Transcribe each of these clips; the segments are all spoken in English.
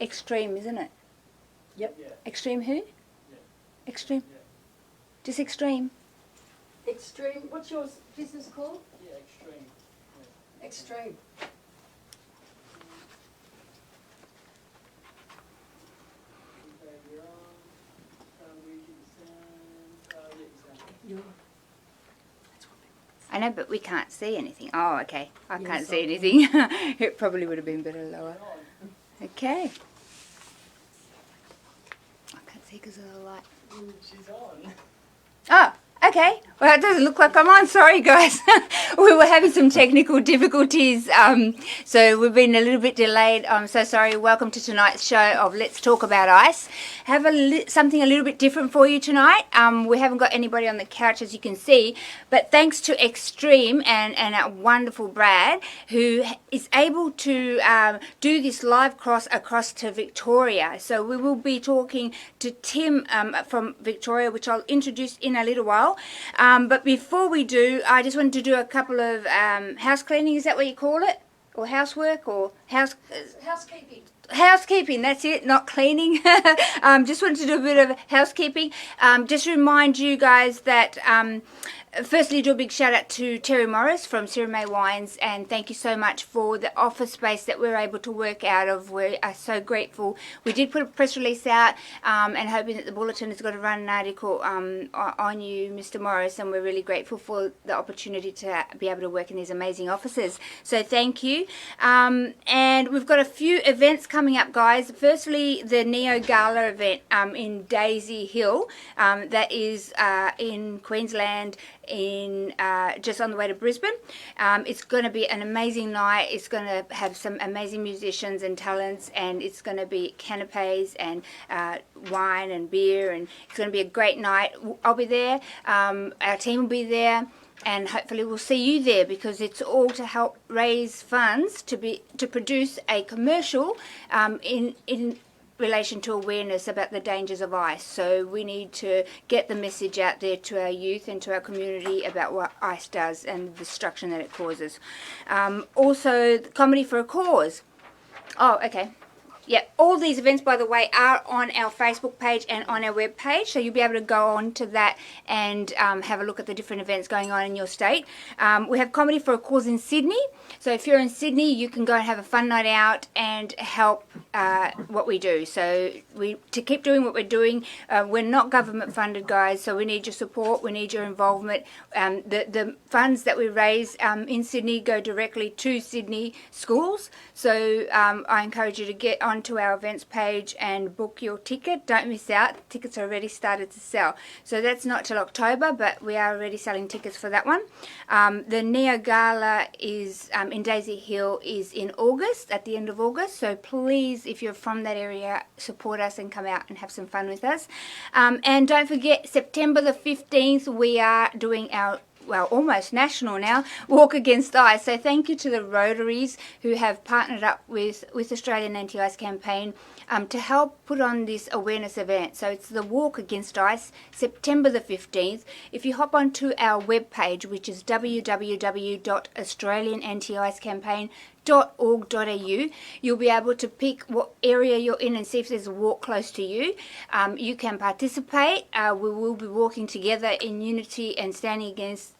Extreme, isn't it? Yep. Yeah. Extreme who? Yeah. Extreme. Yeah. Just Extreme. Extreme. What's your business called? Yeah, extreme. Yeah. Extreme. Okay, you're on. We can send. Yeah, you You're I know, but we can't see anything. Oh, okay. I Yes, can't I see can. anything. It probably would have been better lower. on. Okay. I can't see because of the light. She's on. Oh, okay. Well, it doesn't look like I'm on. Sorry, guys. We were having some technical difficulties, so we've been a little bit delayed. I'm so sorry. Welcome to tonight's show of Let's Talk About Ice. Have something a little bit different for you tonight. We haven't got anybody on the couch, as you can see, but thanks to Extreme and our wonderful Brad, who is able to do this live cross across to Victoria. So we will be talking to Tim from Victoria, which I'll introduce in a little while. But before we do, I just wanted to do a couple of house cleaning. Is that what you call it? Or housework? Or housekeeping. housekeeping, that's it, not cleaning. Just wanted to do a bit of housekeeping. Just remind you guys that firstly, do a big shout out to Terry Morris from Sirime Wines, and thank you so much for the office space that we're able to work out of. We are so grateful. We did put a press release out and hoping that the Bulletin is going to run an article on you, Mr. Morris, and we're really grateful for the opportunity to be able to work in these amazing offices. So thank you. And we've got a few events coming up, guys. Firstly, the Neo Gala event in Daisy Hill, that is in Queensland, in just on the way to Brisbane. It's going to be an amazing night. It's going to have some amazing musicians and talents, and it's going to be canapes and wine and beer, and it's going to be a great night. I'll be there. Our team will be there. And hopefully we'll see you there, because it's all to help raise funds to produce a commercial in relation to awareness about the dangers of ice. So we need to get the message out there to our youth and to our community about what ice does and the destruction that it causes. Also, Comedy for a Cause. Oh, okay. Yeah, all these events, by the way, are on our Facebook page and on our web page, so you'll be able to go on to that and have a look at the different events going on in your state. We have Comedy for a Cause in Sydney, so if you're in Sydney, you can go and have a fun night out and help what we do. So to keep doing what we're doing, we're not government funded, guys, so we need your support, we need your involvement. The funds that we raise in Sydney go directly to Sydney schools, so I encourage you to get onto our events page and book your ticket. Don't miss out. Tickets are already started to sell. So that's not till October, but we are already selling tickets for that one. The Neo Gala is in Daisy Hill is in August, at the end of August. So please, if you're from that area, support us and come out and have some fun with us. And don't forget, September the 15th, we are doing our almost national now, Walk Against Ice. So thank you to the Rotaries who have partnered up with Australian Anti-Ice Campaign to help put on this awareness event. So it's the Walk Against Ice, September the 15th. If you hop onto our webpage, which is www.australianantiicecampaign.org.au, you'll be able to pick what area you're in and see if there's a walk close to you. You can participate. We will be walking together in unity and standing against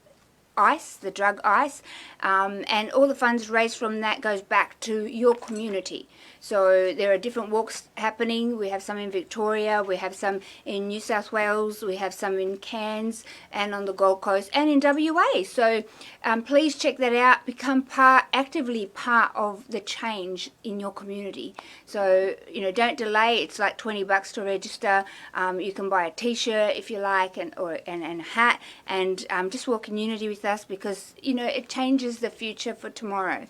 ice, the drug ice, and all the funds raised from that goes back to your community. So there are different walks happening. We have some in Victoria, we have some in New South Wales, we have some in Cairns and on the Gold Coast and in WA. So please check that out. Become actively part of the change in your community. So, don't delay. It's like $20 to register. You can buy a t-shirt if you like, and a hat, and just walk in unity with us, because it changes the future for tomorrow.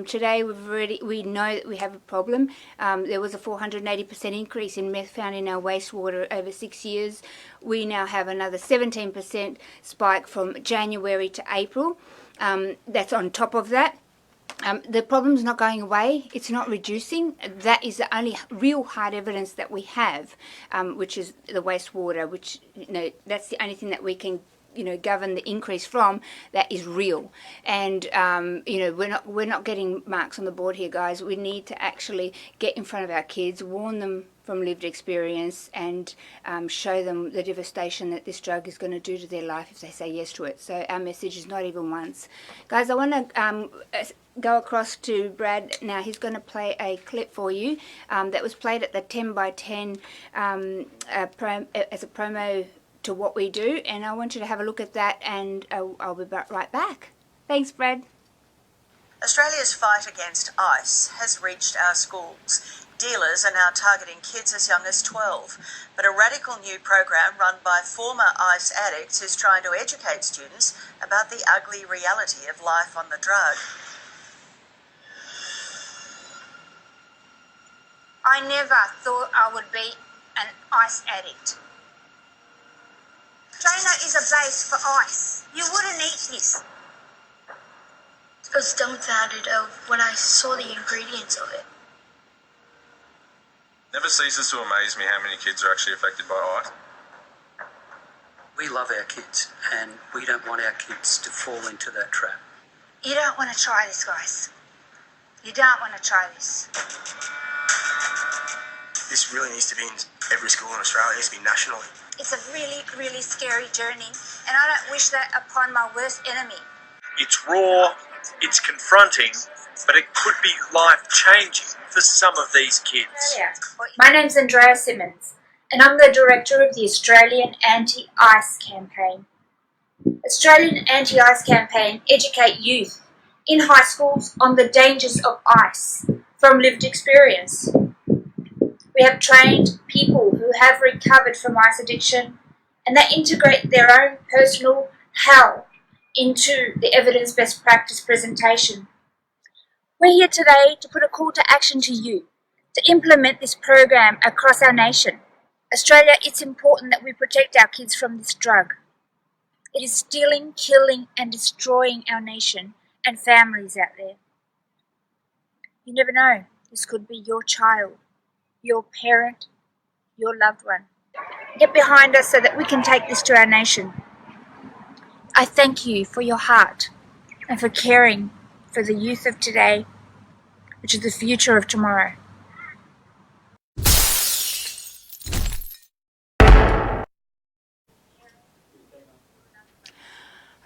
Today we know that we have a problem. There was a 480% increase in meth found in our wastewater over 6 years. We now have another 17% spike from January to April. That's on top of that. The problem's not going away. It's not reducing. That is the only real hard evidence that we have, which is the wastewater, which, that's the only thing that we can govern the increase from, that is real. And we're not getting marks on the board here, guys. We need to actually get in front of our kids, warn them from lived experience, and show them the devastation that this drug is going to do to their life if they say yes to it. So our message is not even once. Guys, I want to go across to Brad now. He's going to play a clip for you that was played at the 10 by 10 as a promo to what we do, and I want you to have a look at that, and I'll be right back. Thanks, Brad. Australia's fight against ice has reached our schools. Dealers are now targeting kids as young as 12, but a radical new program run by former ice addicts is trying to educate students about the ugly reality of life on the drug. I never thought I would be an ice addict. China is a base for ice. You wouldn't eat this. I was dumbfounded when I saw the ingredients of it. Never ceases to amaze me how many kids are actually affected by ice. We love our kids, and we don't want our kids to fall into that trap. You don't want to try this, guys. You don't want to try this. This really needs to be in every school in Australia. It needs to be nationally. It's a really, really scary journey, and I don't wish that upon my worst enemy. It's raw, it's confronting, but it could be life-changing for some of these kids. My name's Andrea Simmons, and I'm the director of the Australian Anti-Ice Campaign. Australian Anti-Ice Campaign educate youth in high schools on the dangers of ice from lived experience. We have trained people who have recovered from ice addiction, and they integrate their own personal hell into the evidence-based practice presentation. We're here today to put a call to action to you to implement this program across our nation. Australia, it's important that we protect our kids from this drug. It is stealing, killing, and destroying our nation and families out there. You never know, this could be your child, your parent, your loved one. Get behind us so that we can take this to our nation. I thank you for your heart and for caring for the youth of today, which is the future of tomorrow.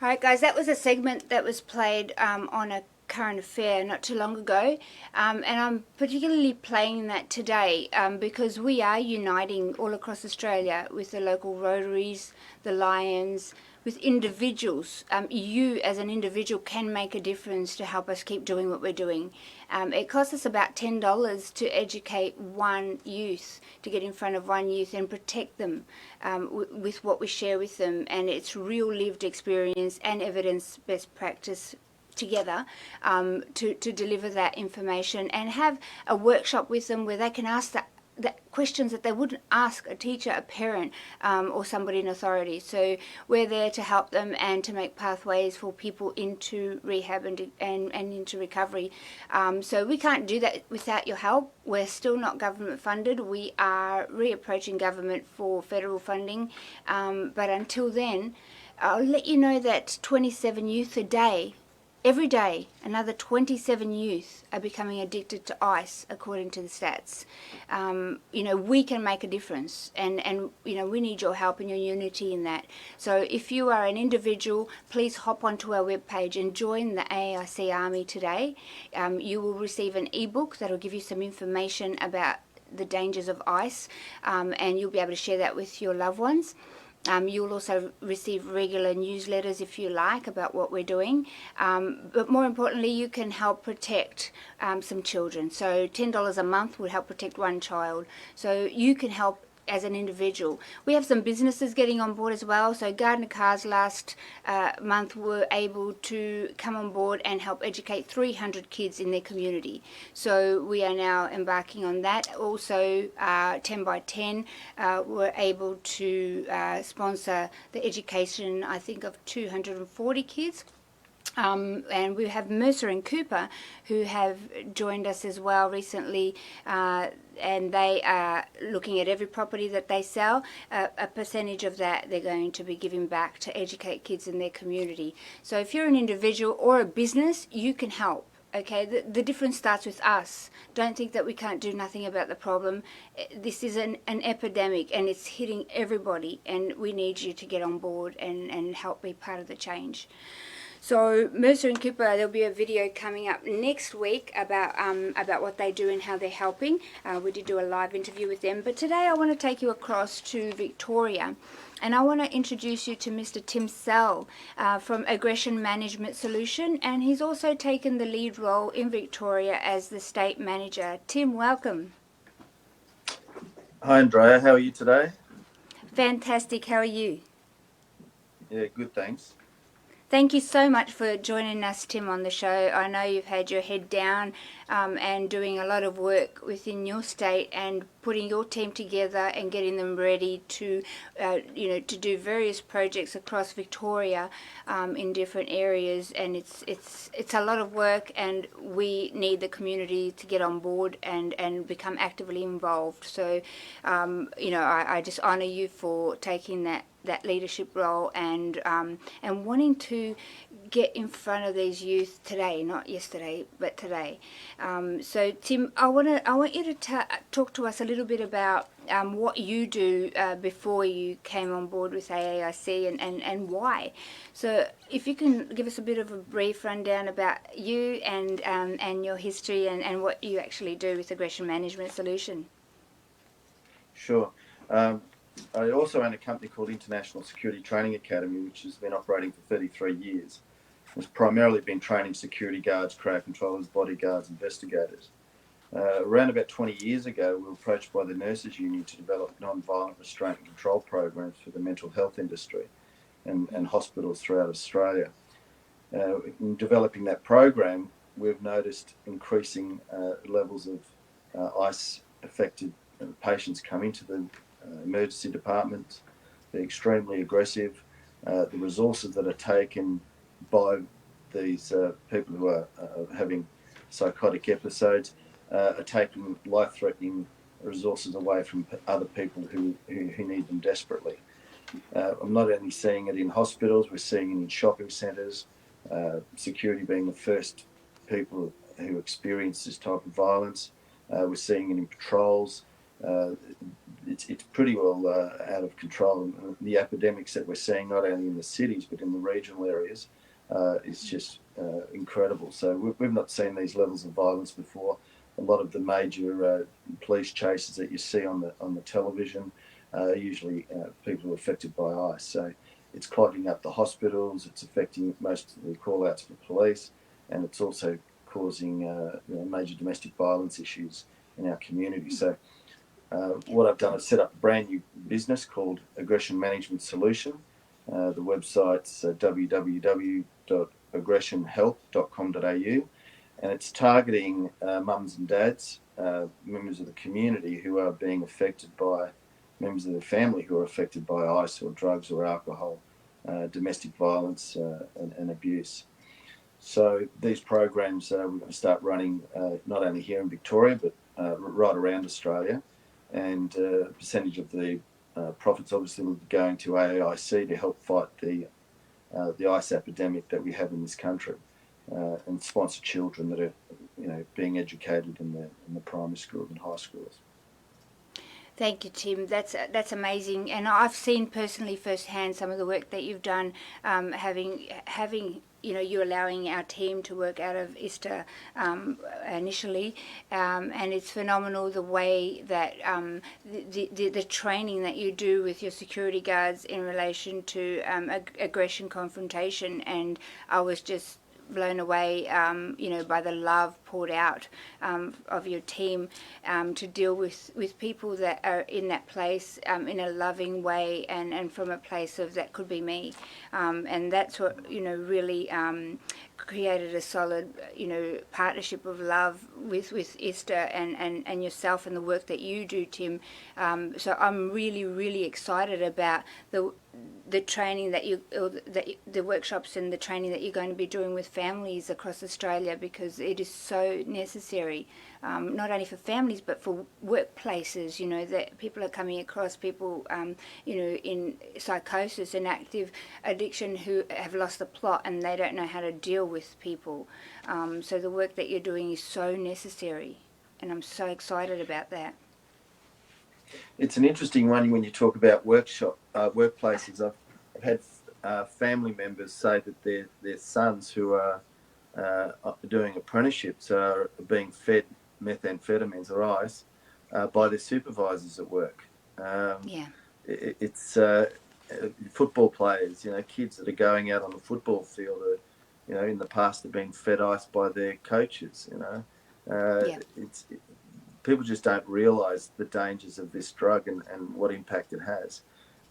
Alright guys, that was a segment that was played on a current affair not too long ago, and I'm particularly playing that today because we are uniting all across Australia with the local Rotaries, the Lions, with individuals. You as an individual can make a difference to help us keep doing what we're doing. It costs us about $10 to educate one youth, to get in front of one youth and protect them with what we share with them, and it's real lived experience and evidence-based practice together to deliver that information, and have a workshop with them where they can ask the questions that they wouldn't ask a teacher, a parent, or somebody in authority. So we're there to help them and to make pathways for people into rehab and into recovery. So we can't do that without your help. We're still not government funded. We are reapproaching government for federal funding, but until then, I'll let you know that 27 youth a day, every day, another 27 youth are becoming addicted to ice, according to the stats. We can make a difference, and we need your help and your unity in that. So if you are an individual, please hop onto our webpage and join the AAIC Army today. You will receive an ebook that will give you some information about the dangers of ice, and you'll be able to share that with your loved ones. You'll also receive regular newsletters, if you like, about what we're doing. But more importantly, you can help protect some children. So $10 a month will help protect one child. So you can help as an individual. We have some businesses getting on board as well. So Gardner Cars last month were able to come on board and help educate 300 kids in their community. So we are now embarking on that. Also 10 by 10 were able to sponsor the education, I think, of 240 kids. And we have Mercer and Cooper, who have joined us as well recently, and they are looking at every property that they sell. A percentage of that they're going to be giving back to educate kids in their community. So if you're an individual or a business, you can help. Okay, the difference starts with us. Don't think that we can't do nothing about the problem. This is an epidemic, and it's hitting everybody, and we need you to get on board and help be part of the change. So Mercer and Cooper, there'll be a video coming up next week about what they do and how they're helping. We did do a live interview with them, but today I want to take you across to Victoria, and I want to introduce you to Mr. Tim Sell from Aggression Management Solution, and he's also taken the lead role in Victoria as the state manager. Tim, welcome. Hi Andrea, how are you today? Fantastic, how are you? Yeah, good, thanks. Thank you so much for joining us, Tim, on the show. I know you've had your head down and doing a lot of work within your state and putting your team together and getting them ready to, to do various projects across Victoria in different areas. And it's a lot of work, and we need the community to get on board and become actively involved. So, I just honour you for taking that leadership role and wanting to get in front of these youth today, not yesterday, but today. So Tim, I want you to talk to us a little bit about what you do before you came on board with AAIC and why. So if you can give us a bit of a brief rundown about you and your history and what you actually do with Aggression Management Solution. Sure. I also own a company called International Security Training Academy, which has been operating for 33 years. It's primarily been training security guards, crowd controllers, bodyguards, investigators. Around about 20 years ago, we were approached by the Nurses Union to develop non-violent restraint and control programs for the mental health industry and hospitals throughout Australia. In developing that program, we've noticed increasing levels of ICE-affected patients come into the emergency departments. They're extremely aggressive. The resources that are taken by these people who are having psychotic episodes are taking life-threatening resources away from other people who need them desperately. I'm not only seeing it in hospitals, we're seeing it in shopping centres, security being the first people who experience this type of violence. We're seeing it in patrols. It's pretty well out of control. The epidemics that we're seeing, not only in the cities but in the regional areas, is just incredible. So we've not seen these levels of violence before. A lot of the major police chases that you see on the television are usually people who are affected by ICE. So it's clogging up the hospitals. It's affecting most of the call-outs for police, and it's also causing major domestic violence issues in our community. So what I've done is set up a brand new business called Aggression Management Solution. The website's www.aggressionhelp.com.au, and it's targeting mums and dads, members of the community who are being affected by members of the family who are affected by ICE or drugs or alcohol, domestic violence and abuse. So these programs we're going to start running not only here in Victoria but right around Australia, and a percentage of the profits obviously will be going to AAIC to help fight the ICE epidemic that we have in this country, and sponsor children that are being educated in the primary schools and high schools. Thank you, Tim. That's amazing, and I've seen personally firsthand some of the work that you've done, having you allowing our team to work out of ISTA initially, and it's phenomenal the way that the training that you do with your security guards in relation to aggression confrontation, and I was just blown away, by the love poured out of your team to deal with people that are in that place in a loving way and from a place of that could be me, and that's what really created a solid partnership of love with ISTA and yourself and the work that you do, Tim. So I'm really excited about the training that the workshops and the training that you're going to be doing with families across Australia, because it is so necessary, not only for families but for workplaces. You know, that people are coming across people, you know, in psychosis and active addiction who have lost the plot and they don't know how to deal with people. So the work that you're doing is so necessary, and I'm so excited about that. It's an interesting one when you talk about workplaces. I've had family members say that their sons who are doing apprenticeships are being fed methamphetamines or ice by their supervisors at work. It's football players, you know, kids that are going out on the football field are, you know, in the past have been fed ice by their coaches, you know. People just don't realise the dangers of this drug and what impact it has.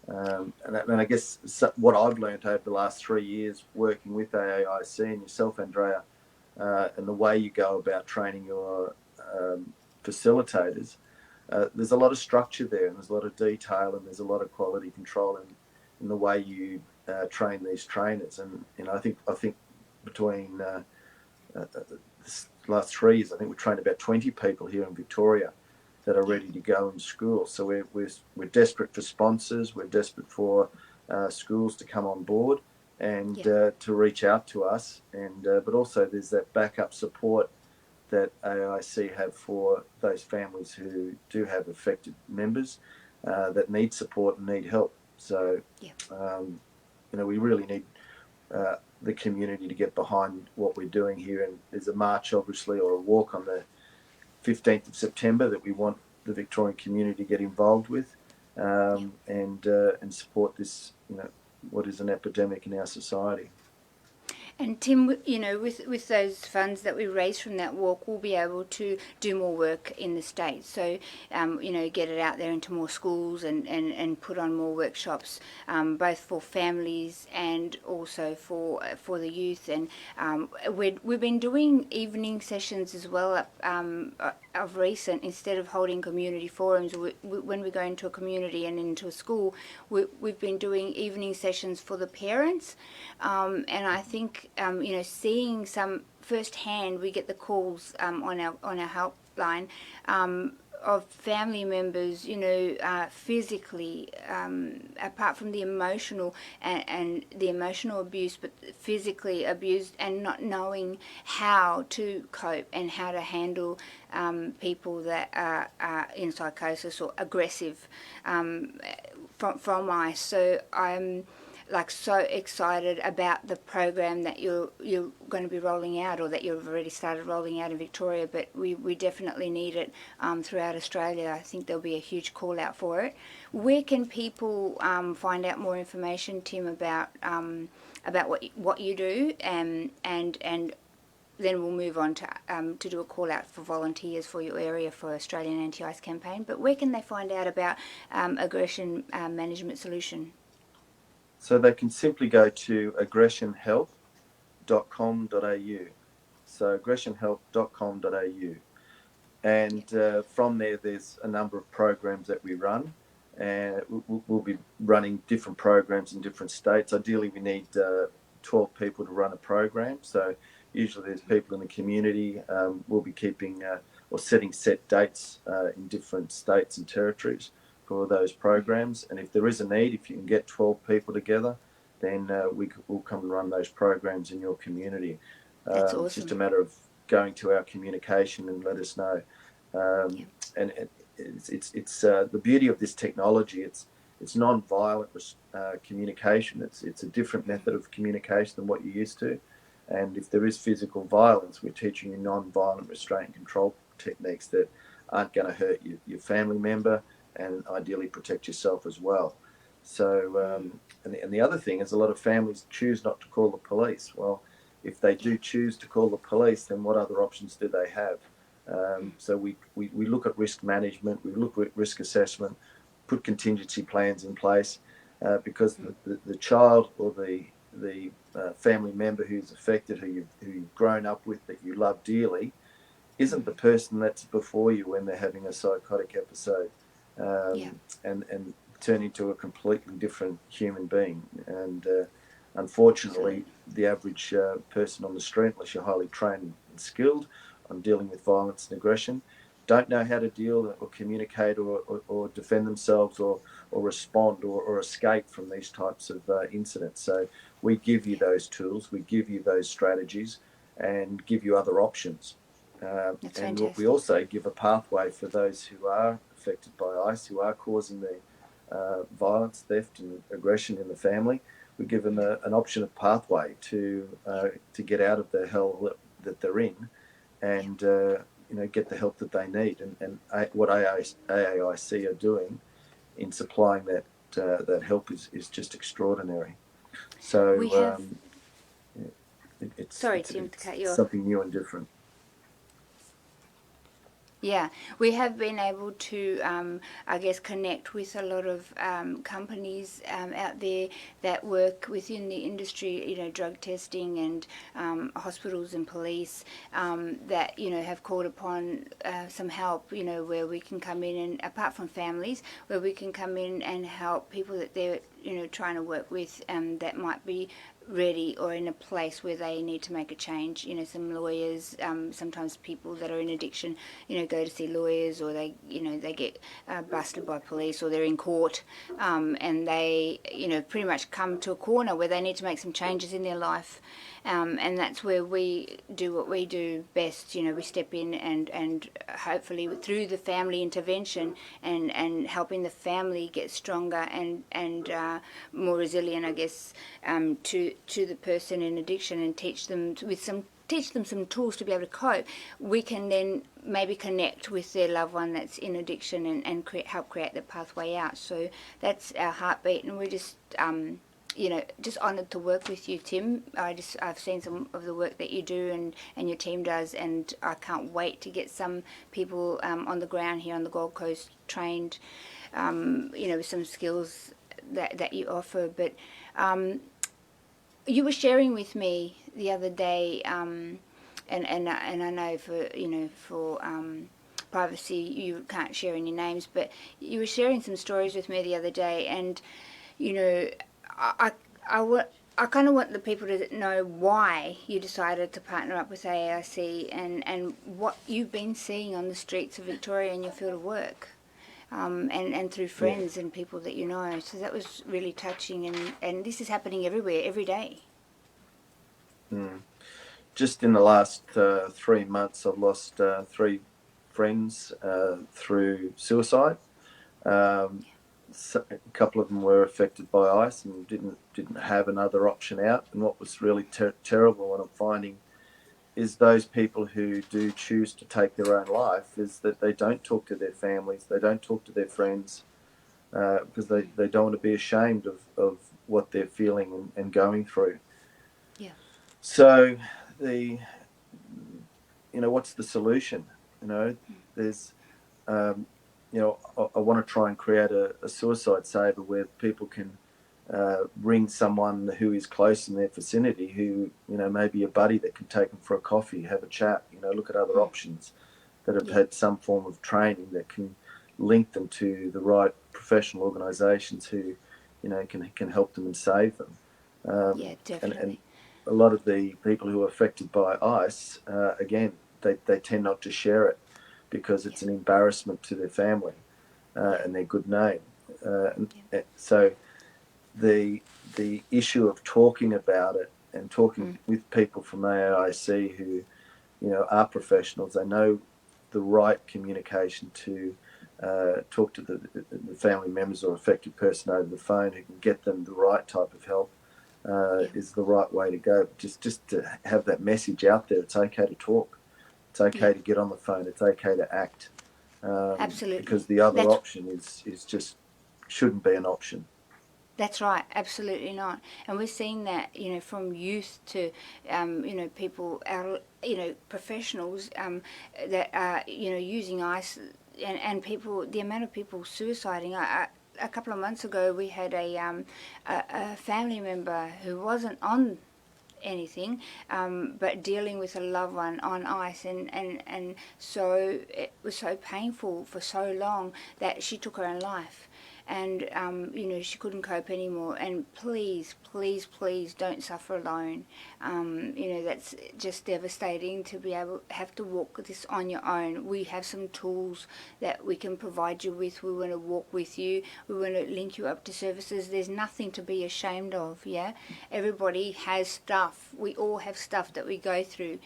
And I guess what I've learned over the last 3 years working with AAIC and yourself, Andrea, and the way you go about training your facilitators, there's a lot of structure there, and there's a lot of detail, and there's a lot of quality control in the way you train these trainers. And you know, I think between this last 3 years, I think we've trained about 20 people here in Victoria that are ready to go in school. So we're desperate for sponsors. We're desperate for schools to come on board and to reach out to us. And but also there's that backup support that AAIC have for those families who do have affected members that need support and need help. So you know, we really need the community to get behind what we're doing here. And there's a march, obviously, or a walk on the 15th of September that we want the Victorian community to get involved with and support this, you know, what is an epidemic in our society. And Tim, you know, with those funds that we raise from that walk, we'll be able to do more work in the States. So, you know, get it out there into more schools and put on more workshops, both for families and also for the youth. And we've been doing evening sessions as well of recent. Instead of holding community forums, when we go into a community and into a school, we've been doing evening sessions for the parents. And I think, you know, seeing some firsthand, we get the calls on our helpline of family members, you know, physically, apart from the emotional and the emotional abuse, but physically abused and not knowing how to cope and how to handle people that are in psychosis or aggressive from ICE. So I'm so excited about the program that you're going to be rolling out, or that you've already started rolling out in Victoria, but we definitely need it throughout Australia. I think there'll be a huge call out for it. Where can people find out more information, Tim, about what you do, and then we'll move on to do a call out for volunteers for your area for Australian Anti-ICE campaign. But where can they find out about aggression management solution? So they can simply go to aggressionhealth.com.au. So aggressionhealth.com.au. And from there's a number of programs that we run. And we'll be running different programs in different states. Ideally, we need 12 people to run a program. So usually there's people in the community. We'll be keeping or setting set dates in different states and territories for those programs. And if there is a need, if you can get 12 people together, then we'll come and run those programs in your community. That's awesome. It's just a matter of going to our communication and let us know. And it's the beauty of this technology. It's non-violent communication. It's a different method of communication than what you're used to. And if there is physical violence, we're teaching you non-violent restraint and control techniques that aren't going to hurt your family member, and ideally protect yourself as well. So, and the other thing is, a lot of families choose not to call the police. Well, if they do choose to call the police, then what other options do they have? So we look at risk management, we look at risk assessment, put contingency plans in place, because the child or the family member who's affected, who you've grown up with, that you love dearly, isn't the person that's before you when they're having a psychotic episode. And turn into a completely different human being. And unfortunately, the average person on the street, unless you're highly trained and skilled on dealing with violence and aggression, don't know how to deal or communicate or defend themselves or respond or escape from these types of incidents. So we give you those tools, we give you those strategies, and give you other options. That's and fantastic. we also give a pathway for those who are affected by ICE, who are causing the violence, theft, and aggression in the family. We give them an option of pathway to get out of the hell that they're in, and get the help that they need. And what AAIC are doing in supplying that help is just extraordinary. So We have. it's Tim, to cut you off. something new and different. Yeah, we have been able to, I guess, connect with a lot of companies out there that work within the industry, drug testing and hospitals and police that, have called upon some help, where we can come in and, apart from families, where we can come in and help people that they're, trying to work with that might be ready or in a place where they need to make a change. Some lawyers, sometimes people that are in addiction, go to see lawyers, or they get busted by police, or they're in court, and they, pretty much come to a corner where they need to make some changes in their life. And that's where we do what we do best. We step in and hopefully through the family intervention and helping the family get stronger and more resilient, I guess, to the person in addiction, and teach them some tools to be able to cope. We can then maybe connect with their loved one that's in addiction and help create the pathway out. So that's our heartbeat, and we're just just honoured to work with you, Tim. I've seen some of the work that you do and your team does, and I can't wait to get some people on the ground here on the Gold Coast trained, with some skills that you offer. But you were sharing with me the other day, and I know for privacy you can't share any names, but you were sharing some stories with me the other day, and I kind of want the people to know why you decided to partner up with AAIC and what you've been seeing on the streets of Victoria in your field of work, and through friends and people that you know. So that was really touching, and this is happening everywhere, every day. Just in the last 3 months, I've lost 3 friends through suicide. A couple of them were affected by ICE and didn't have another option out. And what was really terrible, what I'm finding, is those people who do choose to take their own life is that they don't talk to their families, they don't talk to their friends, because they don't want to be ashamed of what they're feeling and going through. Yeah. So what's the solution? There's I want to try and create a suicide saver where people can ring someone who is close in their vicinity, who, maybe a buddy that can take them for a coffee, have a chat, look at other options, that have had some form of training that can link them to the right professional organisations who, can help them and save them. Yeah, definitely. And a lot of the people who are affected by ICE, again, they tend not to share it because it's an embarrassment to their family and their good name. So the issue of talking about it and talking with people from AAIC who, are professionals, they know the right communication to talk to the family members or affected person over the phone, who can get them the right type of help, is the right way to go. Just to have that message out there. It's okay to talk. It's okay to get on the phone. It's okay to act. Absolutely. Because the other option is just shouldn't be an option. That's right, absolutely not. And we're seeing that, from youth to, people, professionals that are, using ICE, and people, the amount of people suiciding. A couple of months ago, we had a family member who wasn't on anything, but dealing with a loved one on ICE, and so it was so painful for so long that she took her own life. and she couldn't cope anymore. And please, please, please don't suffer alone. That's just devastating to have to walk this on your own. We have some tools that we can provide you with. We want to walk with you. We want to link you up to services. There's nothing to be ashamed of. Yeah, everybody has stuff. We all have stuff that we go through.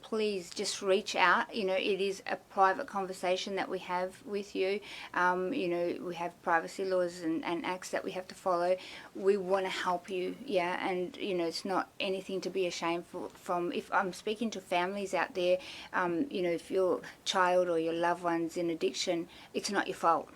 Please just reach out. It is a private conversation that we have with you. We have privacy laws and acts that we have to follow. We want to help you, yeah, and it's not anything to be ashamed from. If I'm speaking to families out there, if your child or your loved one's in addiction, it's not your fault.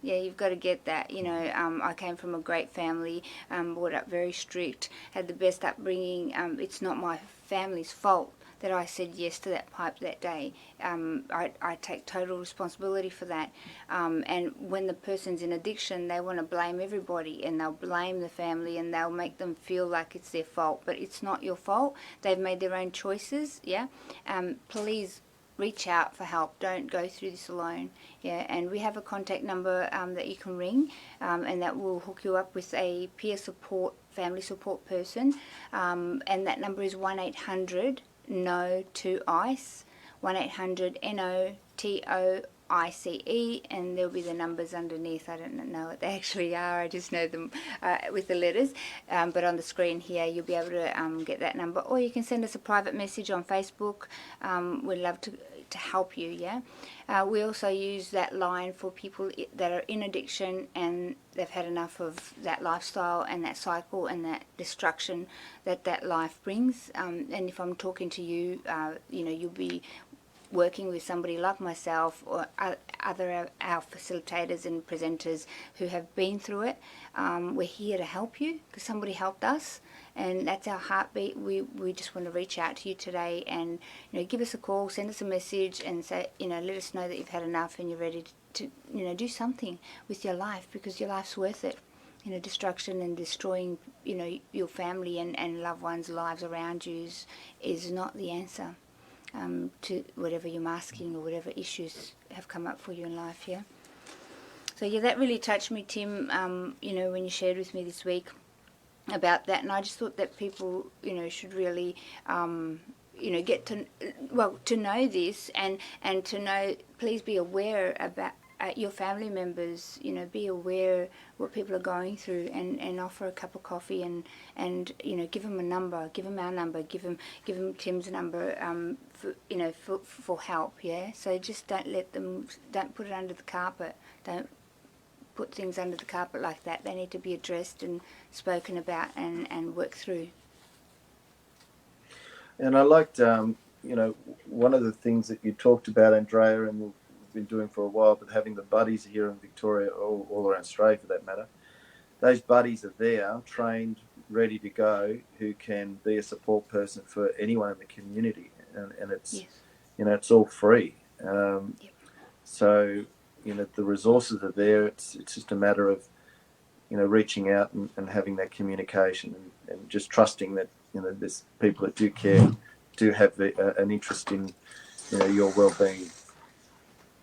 Yeah, you've got to get that. I came from a great family, brought up very strict, had the best upbringing. It's not my family's fault that I said yes to that pipe that day. I take total responsibility for that. And when the person's in addiction, they want to blame everybody, and they'll blame the family, and they'll make them feel like it's their fault. But it's not your fault. They've made their own choices, yeah? Please reach out for help. Don't go through this alone. Yeah, and we have a contact number that you can ring, and that will hook you up with a peer support, family support person. And that number is 1-800 no to ICE, 1-800-NOTOICE, and there'll be the numbers underneath. I don't know what they actually are. I just know them with the letters. But on the screen here, you'll be able to get that number, or you can send us a private message on Facebook. We'd love to help you. Yeah. We also use that line for people that are in addiction and they've had enough of that lifestyle and that cycle and that destruction that life brings. And if I'm talking to you, you'll be working with somebody like myself or other our facilitators and presenters who have been through it. We're here to help you because somebody helped us, and that's our heartbeat. We just want to reach out to you today and give us a call, send us a message, and say let us know that you've had enough and you're ready to do something with your life, because your life's worth it. Destruction and destroying your family and loved ones' lives around you is not the answer to whatever you're masking or whatever issues have come up for you in life. Yeah. So yeah, that really touched me, Tim. When you shared with me this week about that, and I just thought that people should really get to know this and to know. Please be aware about your family members. Be aware what people are going through, and offer a cup of coffee and give them a number, give them our number, give them Tim's number for help. Yeah. So just don't put it under the carpet. Don't put things under the carpet like that. They need to be addressed and spoken about and worked through. And I liked, one of the things that you talked about, Andrea, and we've been doing for a while, but having the buddies here in Victoria, all around Australia for that matter, those buddies are there, trained, ready to go, who can be a support person for anyone in the community, and it's, yes. It's all free. Yep. So, the resources are there. It's just a matter of, reaching out and having that communication and just trusting that, there's people that do care, do have an interest in, your well-being.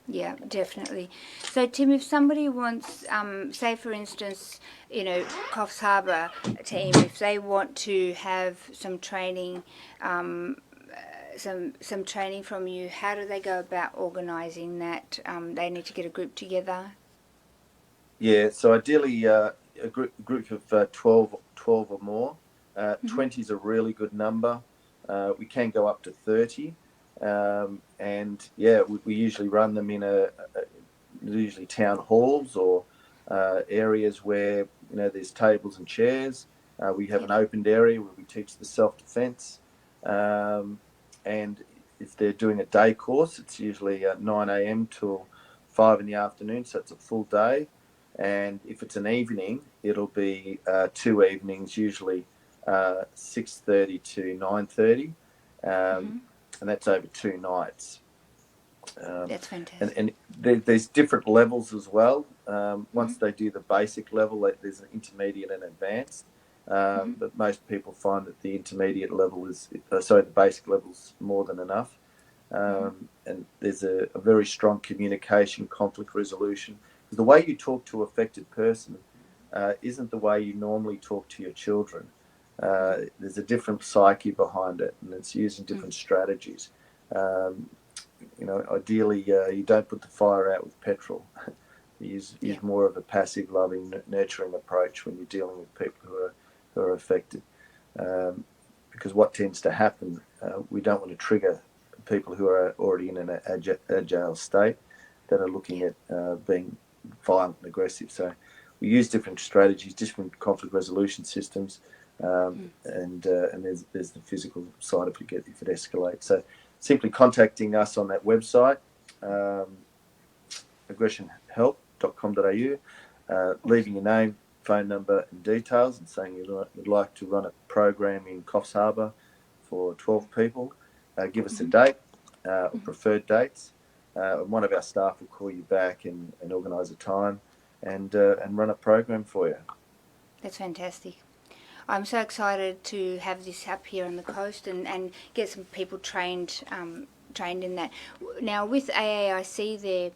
Yeah, definitely. So, Tim, if somebody wants, say, for instance, Coffs Harbour team, if they want to have some training, some training from you, how do they go about organising that? They need to get a group together? Yeah, so ideally a group of 12 or more. 20 is a really good number. We can go up to 30. And yeah, we usually run them in usually town halls or areas where there's tables and chairs. We have an opened area where we teach the self-defense, and if they're doing a day course, it's usually 9 a.m. till 5 in the afternoon, so it's a full day. And if it's an evening, it'll be 2 evenings, usually 6:30 to 9:30. And that's over 2 nights. That's fantastic. And there's different levels as well. Once they do the basic level, there's an intermediate and advanced. But most people find that the intermediate level the basic level is more than enough. And there's a very strong communication, conflict resolution, The way you talk to an affected person isn't the way you normally talk to your children. There's a different psyche behind it, and it's using different strategies. Ideally, you don't put the fire out with petrol. You use more of a passive, loving, nurturing approach when you're dealing with people who are affected. Because what tends to happen, we don't want to trigger people who are already in an agile state that are looking at being violent and aggressive. So we use different strategies, different conflict resolution systems, and there's the physical side if it escalates. So simply contacting us on that website, aggressionhelp.com.au, leaving your name, phone number and details, and saying you'd like to run a program in Coffs Harbour for 12 people. Give us a date or preferred dates. One of our staff will call you back and organise a time and run a program for you. That's fantastic. I'm so excited to have this up here on the coast and get some people trained in that. Now with AAIC there,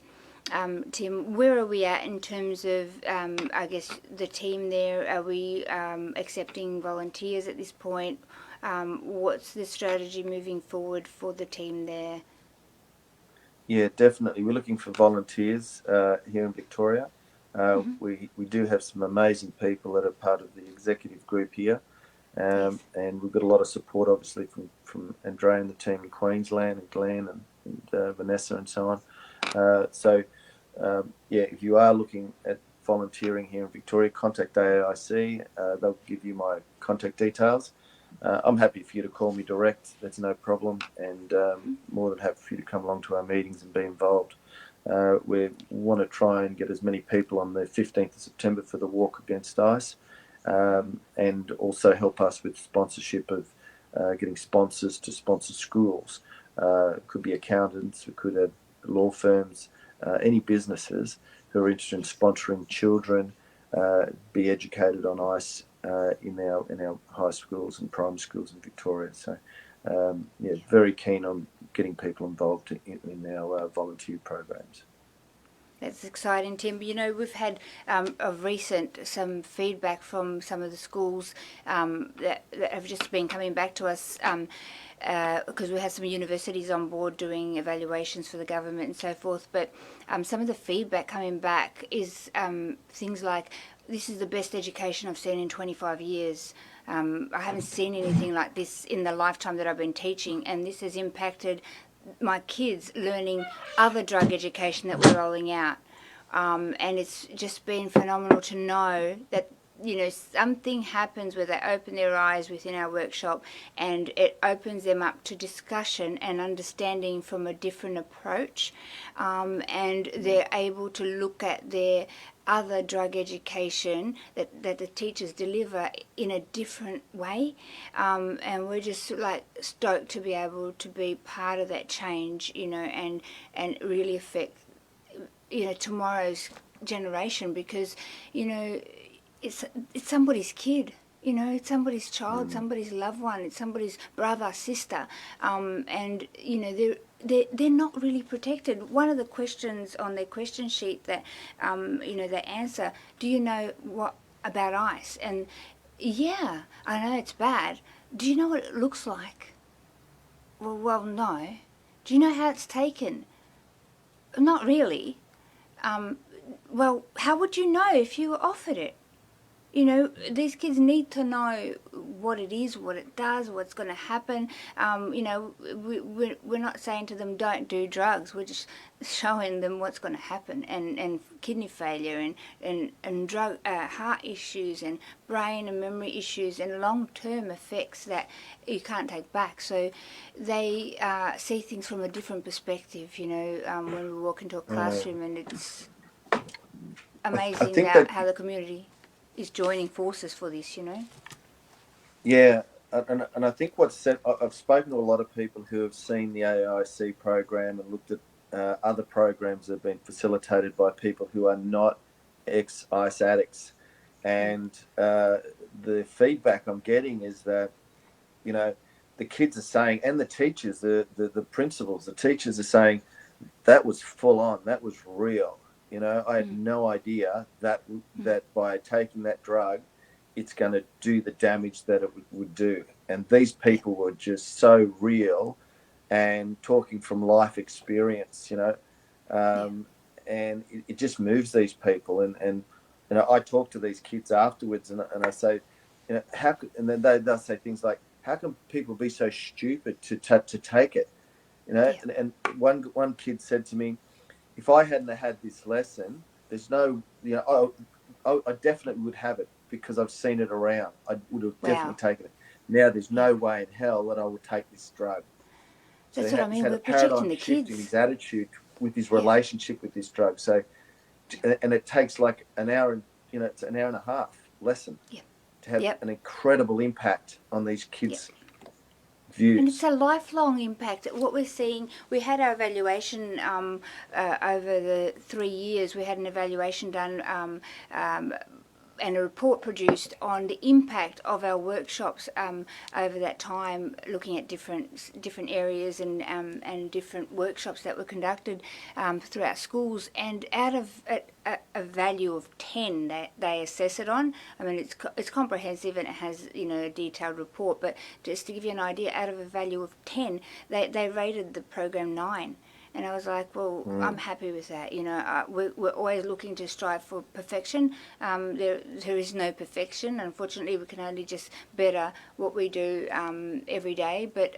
Tim, where are we at in terms of, I guess, the team there? Are we accepting volunteers at this point? What's the strategy moving forward for the team there? Yeah, definitely. We're looking for volunteers here in Victoria. We do have some amazing people that are part of the executive group here. And we've got a lot of support, obviously, from Andrea and the team in Queensland, and Glenn and Vanessa and so on. If you are looking at volunteering here in Victoria, contact AAIC. They'll give you my contact details. I'm happy for you to call me direct. That's no problem, and more than happy for you to come along to our meetings and be involved. We want to try and get as many people on the 15th of September for the Walk Against ICE, and also help us with sponsorship of getting sponsors to sponsor schools. It could be accountants, it could have law firms, any businesses who are interested in sponsoring children be educated on ICE in our high schools and primary schools in Victoria. So, very keen on getting people involved in our volunteer programs. That's exciting, Tim. You know, we've had of recent some feedback from some of the schools that have just been coming back to us because we had some universities on board doing evaluations for the government and so forth. But some of the feedback coming back is things like, this is the best education I've seen in 25 years. I haven't seen anything like this in the lifetime that I've been teaching, and this has impacted my kids learning other drug education that we're rolling out. And it's just been phenomenal to know that, you know, something happens where they open their eyes within our workshop, and it opens them up to discussion and understanding from a different approach, and they're able to look at their other drug education that the teachers deliver in a different way, and we're just like stoked to be able to be part of that change, you know, and really affect, you know, tomorrow's generation, because, you know, it's somebody's kid, you know, it's somebody's child, somebody's loved one, it's somebody's brother, sister, and, you know, they're not really protected. One of the questions on their question sheet that, you know, they answer, do you know what about ICE? And yeah, I know it's bad. Do you know what it looks like? Well, no. Do you know how it's taken? Not really. Well, how would you know if you were offered it? You know, these kids need to know what it is, what it does, what's going to happen. You know, we're not saying to them, don't do drugs. We're just showing them what's going to happen, and kidney failure and drug heart issues and brain and memory issues and long-term effects that you can't take back. So they see things from a different perspective, you know, when we walk into a classroom, and it's amazing how the community is joining forces for this, you know. Yeah, and I think what's said, I've spoken to a lot of people who have seen the AAIC program and looked at other programs that have been facilitated by people who are not ex-ICE addicts, and the feedback I'm getting is that, you know, the kids are saying, and the teachers, the principals, the teachers are saying, that was full on, that was real. You know, I had no idea that by taking that drug, it's going to do the damage that it would do. And these people were just so real and talking from life experience, you know, and it just moves these people. And you know, I talk to these kids afterwards, and I say, you know, and then they'll say things like, how can people be so stupid to take it? You know, and one kid said to me, if I hadn't had this lesson, there's no, you know, I definitely would have it because I've seen it around. I would have definitely taken it. Now there's no way in hell that I would take this drug. So That's what I mean. he's had We're a protecting paradigm the shift kids. in his attitude with his relationship with this drug. So, and it takes like an hour, and you know, it's an hour and a half lesson to have an incredible impact on these kids' views. And it's a lifelong impact. What we're seeing, we had our evaluation over the 3 years. We had an evaluation done and a report produced on the impact of our workshops over that time, looking at different areas and different workshops that were conducted throughout schools. And out of a value of 10, they assess it on. I mean, it's comprehensive and it has, you know, a detailed report. But just to give you an idea, out of a value of 10, they rated the program 9. And I was like, well, I'm happy with that. You know, we're always looking to strive for perfection. There is no perfection. Unfortunately, we can only just better what we do every day. But,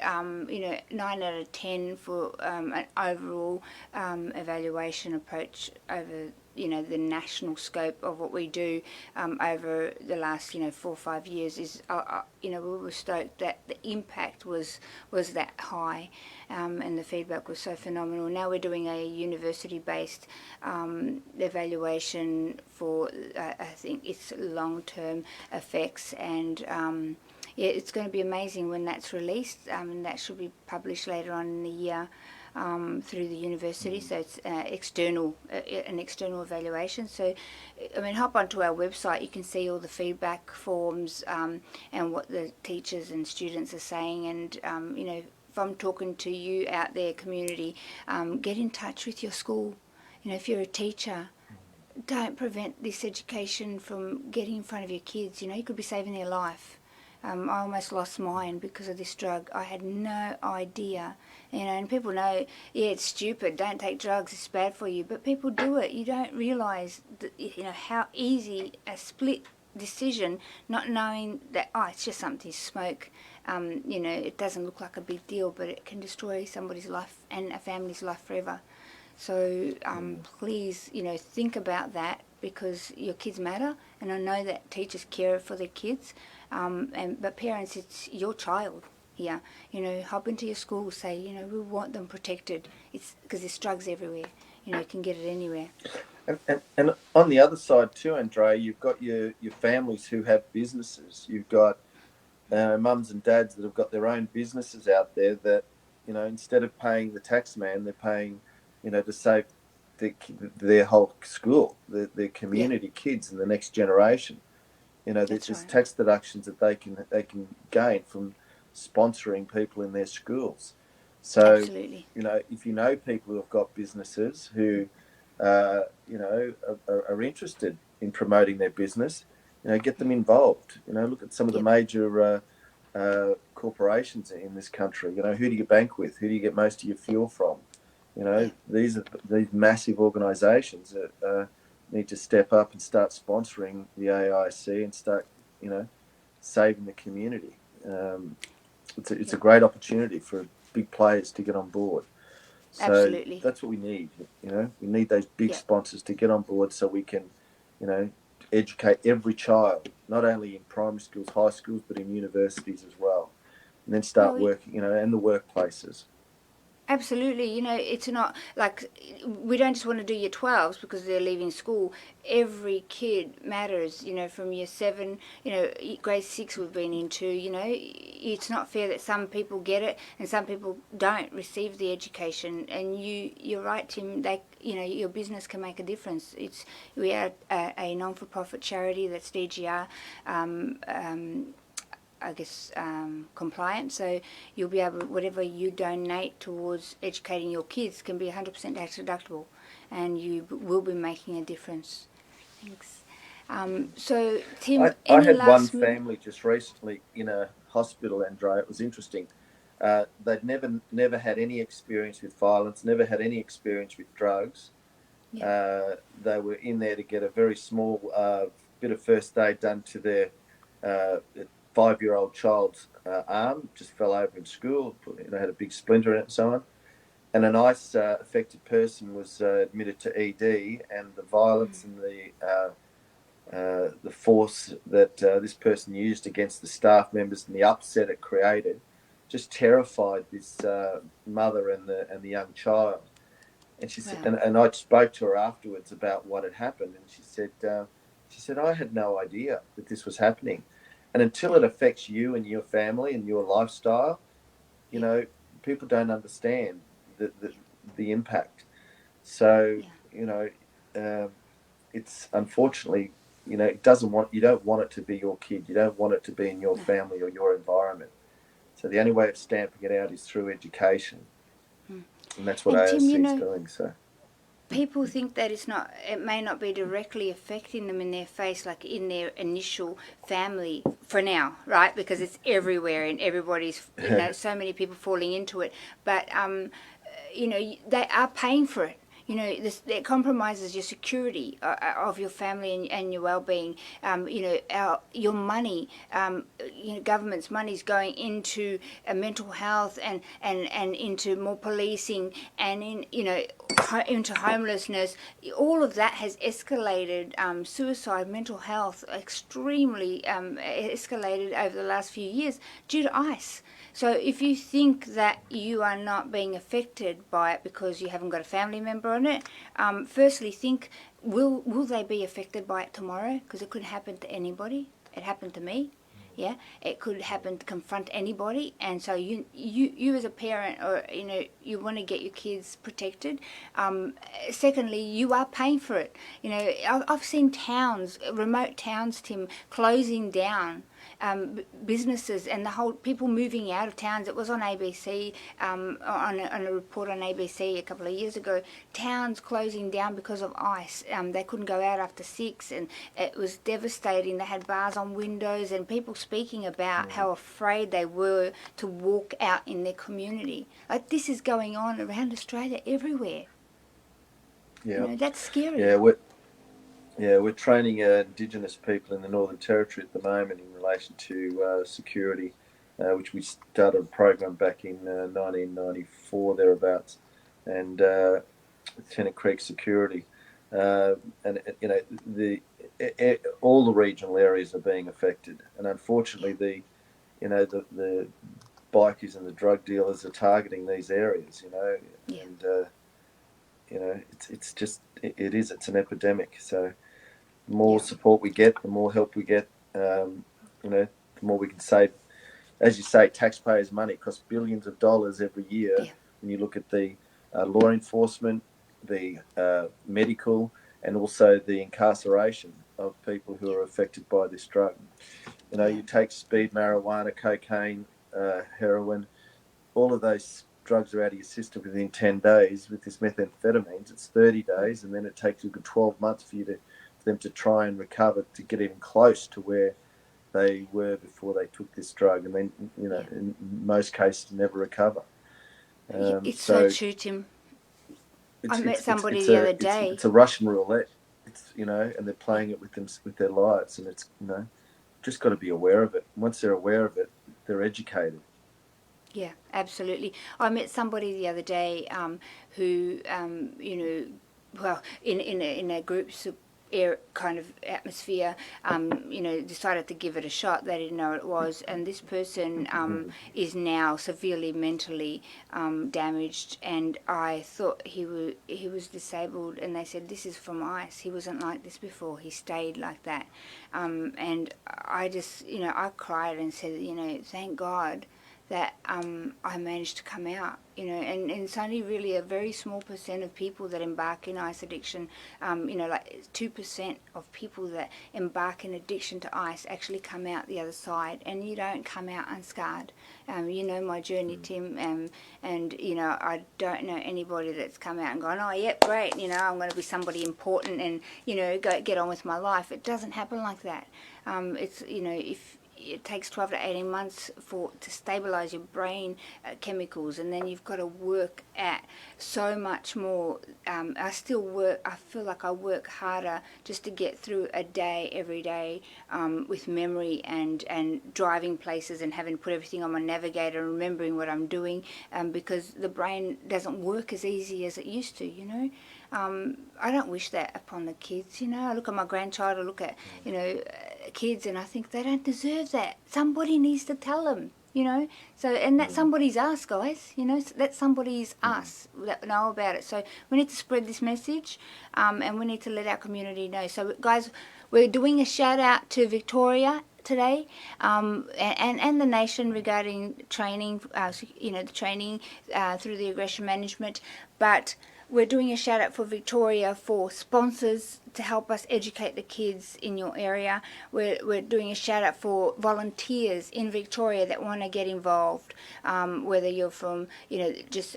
you know, 9 out of 10 for an overall evaluation approach over, you know, the national scope of what we do over the last, you know, 4 or 5 years is, you know, we were stoked that the impact was that high, and the feedback was so phenomenal. Now we're doing a university-based evaluation for, I think it's long-term effects, and yeah, it's going to be amazing when that's released, and that should be published later on in the year. Through the university, so it's an external evaluation. So, I mean, hop onto our website. You can see all the feedback forms and what the teachers and students are saying. And you know, if I'm talking to you out there, community, get in touch with your school. You know, if you're a teacher, don't prevent this education from getting in front of your kids. You know, you could be saving their life. I almost lost mine because of this drug. I had no idea. You know, and people know, yeah, it's stupid, don't take drugs, it's bad for you. But people do it. You don't realise, you know, how easy a split decision, not knowing that, oh, it's just something to smoke. You know, it doesn't look like a big deal, but it can destroy somebody's life and a family's life forever. So please, you know, think about that, because your kids matter, and I know that teachers care for their kids, but parents, it's your child here. You know, hop into your school, say, you know, we want them protected. It's because there's drugs everywhere. You know, you can get it anywhere. And on the other side too, Andrea, you've got your families who have businesses. You've got mums and dads that have got their own businesses out there that, you know, instead of paying the tax man, they're paying, you know, to save their whole school, their community kids and the next generation. You know, there's tax deductions that they can gain from sponsoring people in their schools. So, Absolutely. you know, if you know people who have got businesses who, you know, are interested in promoting their business, you know, get them involved. You know, look at some of the major corporations in this country. You know, who do you bank with? Who do you get most of your fuel from? You know, these massive organisations that need to step up and start sponsoring the AAIC and start, you know, saving the community. It's a great opportunity for big players to get on board. So Absolutely. that's what we need. You know, we need those big sponsors to get on board so we can, you know, educate every child, not only in primary schools, high schools, but in universities as well, and then start working, you know, and the workplaces. Absolutely. You know, it's not like we don't just want to do year 12s because they're leaving school. Every kid matters, you know, from year 7, you know, grade 6 we've been into, you know. It's not fair that some people get it and some people don't receive the education. And you're right, Tim, you know, your business can make a difference. We are a non-for-profit charity that's DGR I guess, compliant. So you'll be able, whatever you donate towards educating your kids can be 100% tax deductible. and you will be making a difference. Thanks. So, Tim, I any had one last family just recently in a hospital, Andrea. It was interesting. They'd never had any experience with violence, never had any experience with drugs. Yeah. They were in there to get a very small bit of first aid done to their 5-year-old child's arm. Just fell over in school, had a big splinter in it and so on. And an ICE affected person was admitted to ED, and the violence and the force that this person used against the staff members and the upset it created just terrified this mother and the young child. And she said, and I spoke to her afterwards about what had happened, and she said, I had no idea that this was happening, and until it affects you and your family and your lifestyle, people don't understand the impact. So it's unfortunately, you don't want it to be your kid. You don't want it to be in your family or your environment. So the only way of stamping it out is through education, and that's what AAIC is doing. So people think that it may not be directly affecting them in their face, like in their initial family for now, right? Because it's everywhere and everybody's, so many people falling into it. But, they are paying for it. It compromises your security of your family and your well-being. Your money, government's money is going into mental health and into more policing and into homelessness. All of that has escalated. Suicide, mental health, extremely escalated over the last few years due to ICE. So if you think that you are not being affected by it because you haven't got a family member on it, firstly think, will they be affected by it tomorrow? Because it could happen to anybody. It happened to me. Yeah, it could happen to confront anybody, and so you as a parent, or you want to get your kids protected. Secondly, you are paying for it. I've seen towns, remote towns, Tim, closing down. Businesses and the whole people moving out of towns. It was on ABC, on a report on ABC a couple of years ago. Towns closing down because of ICE. They couldn't go out after 6, and it was devastating. They had bars on windows, and people speaking about how afraid they were to walk out in their community. Like, this is going on around Australia everywhere. Yeah, that's scary. We're training Indigenous people in the Northern Territory at the moment in relation to security, which we started a program back in 1994 thereabouts, and Tennant Creek Security, and all the regional areas are being affected, and unfortunately the bikies and the drug dealers are targeting these areas, and it's an epidemic. So the more support we get, the more help we get, the more we can save. As you say, taxpayers' money costs billions of dollars every year. Yeah. When you look at the law enforcement, the medical, and also the incarceration of people who are affected by this drug. You take speed, marijuana, cocaine, heroin, all of those drugs are out of your system within 10 days. With this methamphetamines, it's 30 days, and then it takes a good 12 months for them to try and recover to get even close to where they were before they took this drug, and then in most cases never recover. It's so true, Tim. I met somebody the other day. It's a Russian roulette. And they're playing it with their lives, and it's just got to be aware of it. Once they're aware of it, they're educated. Yeah, absolutely. I met somebody the other day who, in a group kind of atmosphere, decided to give it a shot. They didn't know what it was, and this person is now severely mentally damaged. And I thought he was disabled, and they said, this is from ICE. He wasn't like this before. He stayed like that. And I just, I cried and said, thank God that I managed to come out, you know, and it's only really a very small percent of people that embark in ice addiction, you know, like 2% of people that embark in addiction to ice actually come out the other side, and you don't come out unscarred. You know my journey, Tim, and you know, I don't know anybody that's come out and gone, oh yep, great, you know, I'm going to be somebody important and, you know, get on with my life. It doesn't happen like that. It's, you know, if it takes 12 to 18 months to stabilize your brain chemicals, and then you've got to work at so much more. I still work, I feel like I work harder just to get through a day every day, with memory and driving places and having to put everything on my navigator and remembering what I'm doing, because the brain doesn't work as easy as it used to, you know. I don't wish that upon the kids, you know. I look at my grandchild, I look at, you know, kids, and I think they don't deserve that. Somebody needs to tell them, you know. So, and that somebody's us, guys, you know. That somebody's us that know about it. So we need to spread this message, and we need to let our community know. So, guys, we're doing a shout out to Victoria today, and the nation regarding training, you know, the training through the aggression management, but we're doing a shout out for Victoria for sponsors to help us educate the kids in your area. We're doing a shout out for volunteers in Victoria that want to get involved, whether you're from, you know, just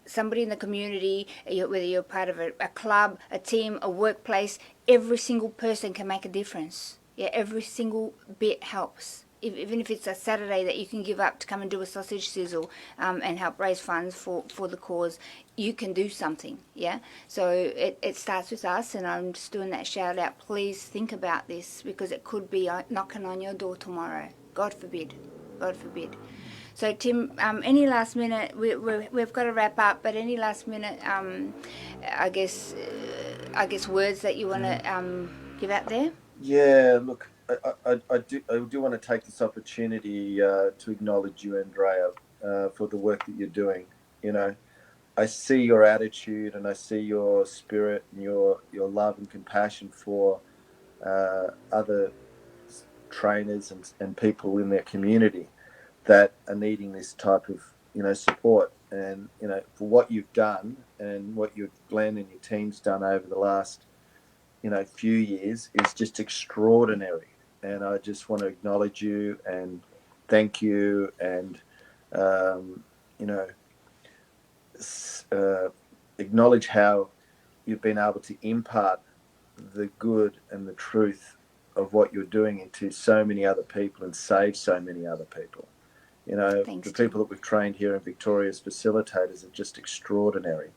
somebody in the community, whether you're part of a club, a team, a workplace. Every single person can make a difference. Yeah, every single bit helps. Even if it's a Saturday that you can give up to come and do a sausage sizzle, and help raise funds for the cause, you can do something, yeah? So it starts with us, and I'm just doing that shout out. Please think about this, because it could be knocking on your door tomorrow. God forbid. God forbid. So Tim, any last minute, we've got to wrap up, but any last minute, I guess words that you want to give out there? Yeah, look, I do want to take this opportunity to acknowledge you, Andrea, for the work that you're doing. You know, I see your attitude, and I see your spirit and your love and compassion for other trainers and people in their community that are needing this type of, you know, support. And, you know, for what you've done and what Glenn and your team's done over the last, you know, few years is just extraordinary. And I just want to acknowledge you and thank you, and you know, acknowledge how you've been able to impart the good and the truth of what you're doing into so many other people and save so many other people. You know, Thanks, the people that we've trained here in Victoria as facilitators are just extraordinary,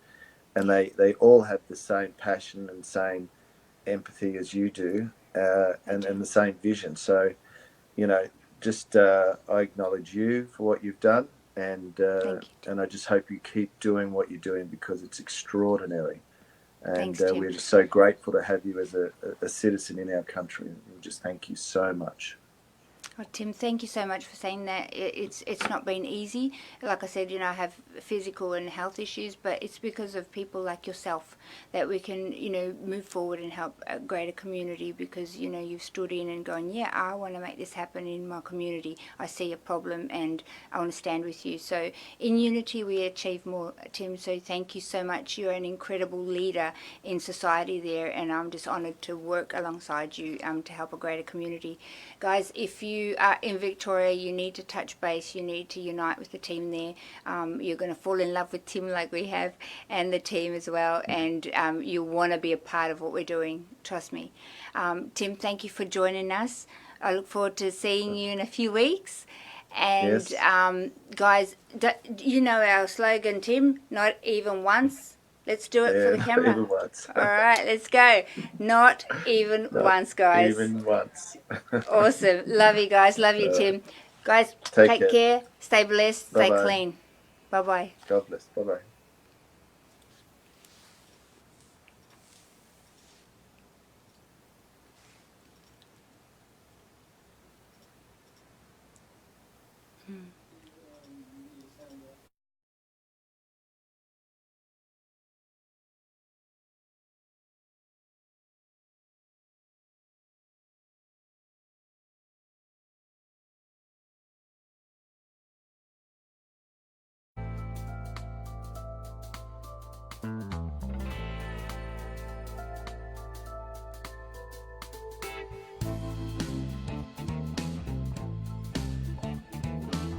and they all have the same passion and same empathy as you do, and the same vision. So, you know, just I acknowledge you for what you've done, and I just hope you keep doing what you're doing, because it's extraordinary. And Thanks, Tim. we're just so grateful to have you as a citizen in our country. And just thank you so much. Oh, Tim, thank you so much for saying that. It's not been easy. Like I said, you know, I have physical and health issues, but it's because of people like yourself that we can, you know, move forward and help a greater community, because, you know, you've stood in and gone, yeah, I want to make this happen in my community. I see a problem and I want to stand with you. So in unity we achieve more, Tim. So thank you so much. You're an incredible leader in society there, and I'm just honoured to work alongside you to help a greater community. Guys, if you are in Victoria, you need to touch base. You need to unite with the team there. You're going to fall in love with Tim like we have, and the team as well, and you want to be a part of what we're doing. Trust me. Tim, thank you for joining us. I look forward to seeing you in a few weeks. And Yes. Guys, you know our slogan, Tim, not even once. Let's do it for the camera. Not even once. All right, let's go. Not even once, guys. Even once. Awesome. Love you guys. Love you, Tim. Guys, take care. Stay blessed. Stay Bye-bye. clean. Bye-bye. God bless. Bye-bye. you.